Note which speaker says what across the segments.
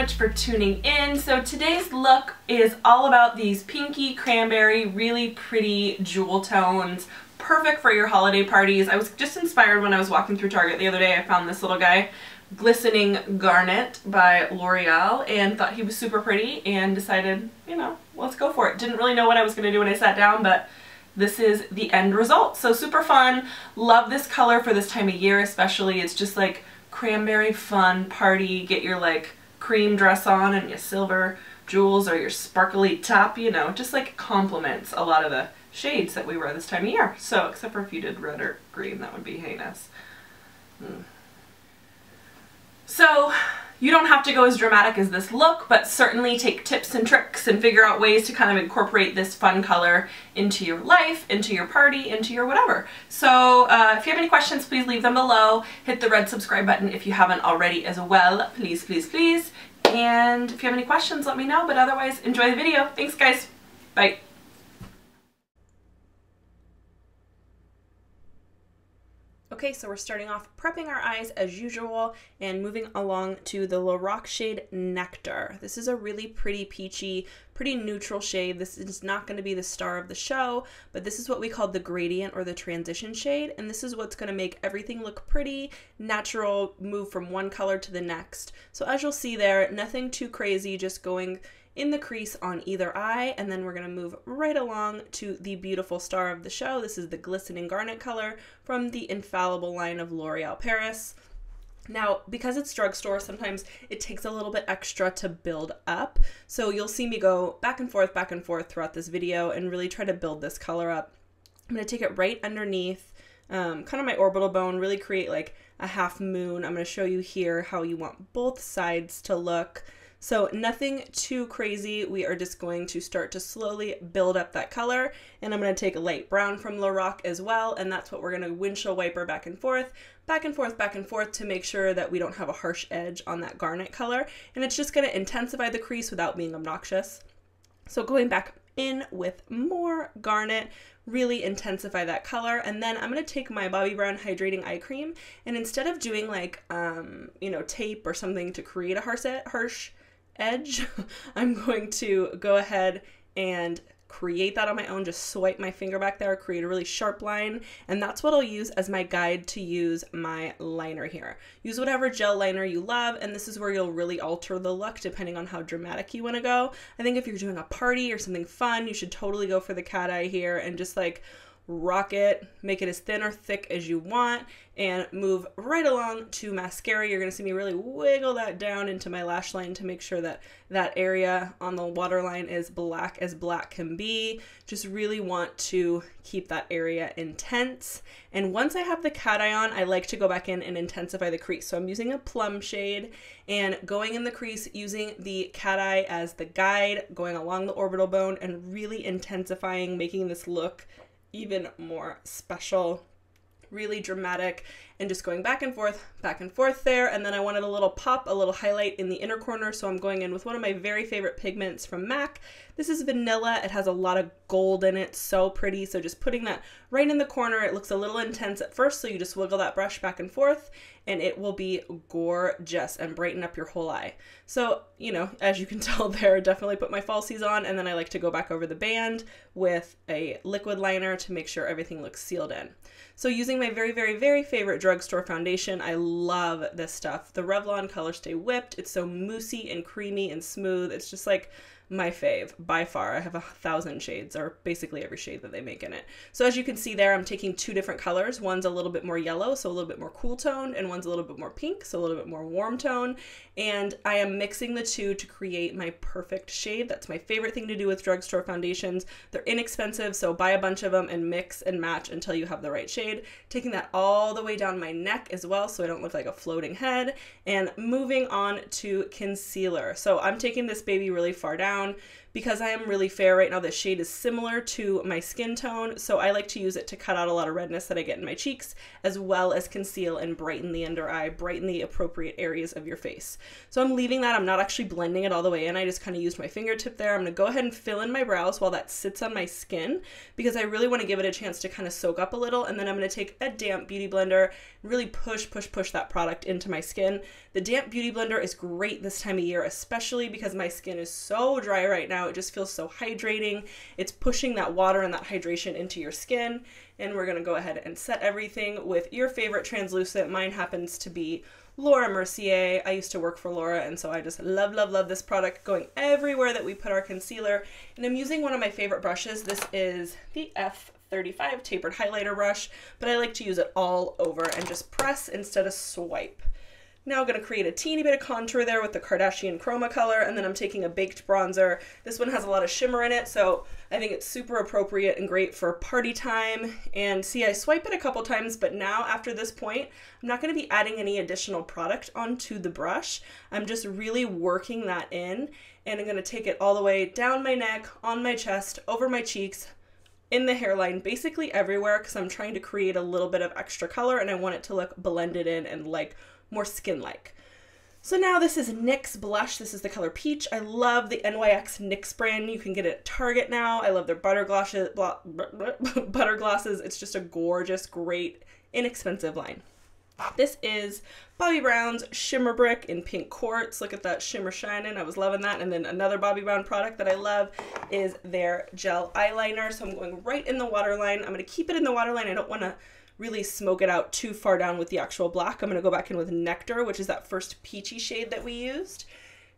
Speaker 1: much for tuning in. So today's look is all about these pinky cranberry, really pretty jewel tones, perfect for your holiday parties. I was just inspired when I was walking through Target the other day. I found this little guy, Glistening Garnet by L'Oreal, and thought he was super pretty and decided, you know, let's go for it. Didn't really know what I was going to do when I sat down, but this is the end result. So super fun. Love this color for this time of year especially. It's just like cranberry fun party. Get your like cream dress on and your silver jewels or your sparkly top, you know, just like complements a lot of the shades that we wear this time of year. So except for if you did red or green, that would be heinous. So you don't have to go as dramatic as this look, but certainly take tips and tricks and figure out ways to kind of incorporate this fun color into your life, into your party, into your whatever. So if you have any questions, please leave them below. Hit the red subscribe button if you haven't already as well. Please, please, please. And if you have any questions, let me know. But otherwise, enjoy the video. Thanks, guys. Bye. Okay, so we're starting off prepping our eyes as usual and moving along to the LORAC shade Nectar. This is a really pretty peachy, pretty neutral shade. This is not going to be the star of the show, but this is what we call the gradient or the transition shade, and this is what's going to make everything look pretty, natural, move from one color to the next. So as you'll see there, nothing too crazy, just going in the crease on either eye, and then we're going to move right along to the beautiful star of the show. This is the Glistening Garnet color from the Infallible line of L'Oreal Paris. Now, because it's drugstore, sometimes it takes a little bit extra to build up, so you'll see me go back and forth throughout this video and really try to build this color up. I'm going to take it right underneath kind of my orbital bone, really create like a half moon. I'm going to show you here how you want both sides to look. So nothing too crazy. We are just going to start to slowly build up that color, and I'm going to take a light brown from LORAC as well, and that's what we're going to windshield wiper back and forth to make sure that we don't have a harsh edge on that garnet color, and it's just going to intensify the crease without being obnoxious. So going back in with more garnet, really intensify that color, and then I'm going to take my Bobbi Brown Hydrating Eye Cream, and instead of doing like, you know, tape or something to create a harsh edge, I'm going to go ahead and create that on my own. Just swipe my finger back there, create a really sharp line, and that's what I'll use as my guide to use my liner here. Use whatever gel liner you love, and this is where you'll really alter the look depending on how dramatic you want to go. I think if you're doing a party or something fun, you should totally go for the cat eye here and just like rock it, make it as thin or thick as you want, and move right along to mascara. You're going to see me really wiggle that down into my lash line to make sure that that area on the waterline is black as black can be. Just really want to keep that area intense. And once I have the cat eye on, I like to go back in and intensify the crease. So I'm using a Plum shade and going in the crease using the cat eye as the guide, going along the orbital bone and really intensifying, making this look even more special, really dramatic, and just going back and forth there. And then I wanted a little pop, a little highlight in the inner corner, so I'm going in with one of my very favorite pigments from M.A.C. This is vanilla. It has a lot of gold in it, so pretty. So just putting that right in the corner. It looks a little intense at first, so you just wiggle that brush back and forth, and it will be gorgeous and brighten up your whole eye. So, you know, as you can tell there, definitely put my falsies on, and then I like to go back over the band with a liquid liner to make sure everything looks sealed in. So using my very, very, very favorite drugstore foundation, I love this stuff. The Revlon ColorStay Whipped. It's so moussey and creamy and smooth. It's just like my fave by far. I have 1,000 shades, or basically every shade that they make in it. So as you can see there, I'm taking two different colors. One's a little bit more yellow, so a little bit more cool toned, and one's a little bit more pink, so a little bit more warm tone. And I am mixing the two to create my perfect shade. That's my favorite thing to do with drugstore foundations. They're inexpensive, so buy a bunch of them and mix and match until you have the right shade. Taking that all the way down my neck as well, so I don't look like a floating head. And moving on to concealer. So I'm taking this baby really far down, because I am really fair right now, this shade is similar to my skin tone, so I like to use it to cut out a lot of redness that I get in my cheeks, as well as conceal and brighten the under eye, brighten the appropriate areas of your face. So I'm leaving that. I'm not actually blending it all the way in. I just kind of used my fingertip there. I'm going to go ahead and fill in my brows while that sits on my skin, because I really want to give it a chance to kind of soak up a little, and then I'm going to take a damp beauty blender and really push that product into my skin. The damp beauty blender is great this time of year, especially because my skin is so dry right now. It just feels so hydrating. It's pushing that water and that hydration into your skin. And we're going to go ahead and set everything with your favorite translucent. Mine happens to be Laura Mercier. I used to work for Laura, and so I just love this product, going everywhere that we put our concealer. And I'm using one of my favorite brushes. This is the F35 tapered highlighter brush, but I like to use it all over and just press instead of swipe. Now I'm going to create a teeny bit of contour there with the Kardashian Chroma color, and then I'm taking a baked bronzer. This one has a lot of shimmer in it, so I think it's super appropriate and great for party time. And see, I swipe it a couple times, but now after this point, I'm not going to be adding any additional product onto the brush. I'm just really working that in, and I'm going to take it all the way down my neck, on my chest, over my cheeks, in the hairline, basically everywhere, because I'm trying to create a little bit of extra color and I want it to look blended in and like more skin-like. So now this is NYX blush. This is the color Peach. I love the NYX NYX brand. You can get it at Target now. I love their butter glosses. It's just a gorgeous, great, inexpensive line. This is Bobbi Brown's Shimmer Brick in pink quartz. Look at that shimmer shining. I was loving that. And then another Bobbi Brown product that I love is their gel eyeliner. So I'm going right in the waterline. I'm going to keep it in the waterline. I don't want to really smoke it out too far down with the actual black. I'm going to go back in with Nectar, which is that first peachy shade that we used.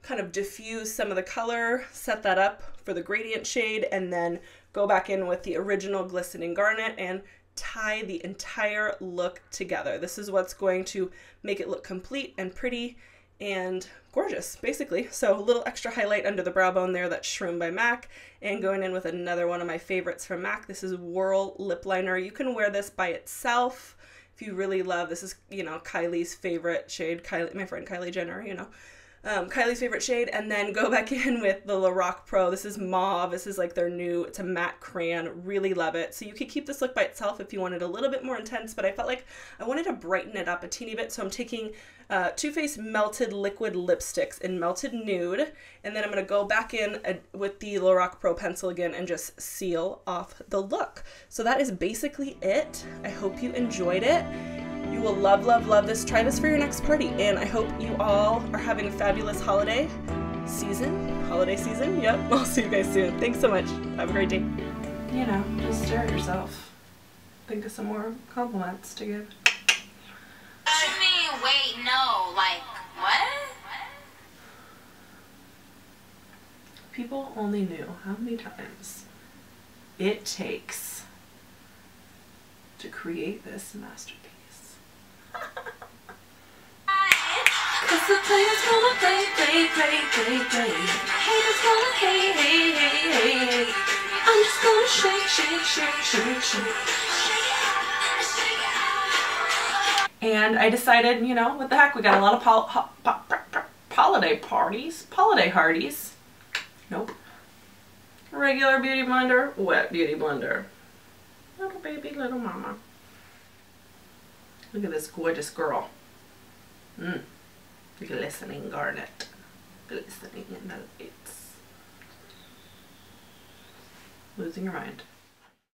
Speaker 1: Kind of diffuse some of the color, set that up for the gradient shade, and then go back in with the original Glistening Garnet and tie the entire look together. This is what's going to make it look complete and pretty and gorgeous, basically. So a little extra highlight under the brow bone there, that's Shroom by MAC, and going in with another one of my favorites from MAC. This is Whirl Lip Liner. You can wear this by itself if you really love. This is, you know, Kylie's favorite shade. Kylie, my friend Kylie Jenner, you know. Kylie's favorite shade, and then go back in with the LORAC Pro. This is mauve. This is like their new, it's a matte crayon. Really love it. So you could keep this look by itself if you wanted a little bit more intense, but I felt like I wanted to brighten it up a teeny bit. So I'm taking Too Faced Melted Liquid Lipsticks in Melted Nude, and then I'm going to go back in with the LORAC Pro pencil again and just seal off the look. So that is basically it. I hope you enjoyed it. You will love this. Try this for your next party, and I hope you all are having a fabulous holiday season. Yep, I'll see you guys soon. Thanks so much. Have a great day. You know, just stare at yourself. Think of some more compliments to give.
Speaker 2: What you mean, wait, no, like, what?
Speaker 1: People only knew how many times it takes to create this masterpiece. Cause the players gonna play. Haters gonna hate. I'm just gonna shake. And I decided, you know, what the heck, we got a lot of holiday parties, holiday hardies. Nope. Regular beauty blender, wet beauty blender. Little baby, little mama. Look at this gorgeous girl. Glistening Garnet. Glistening in the lights. Losing your mind.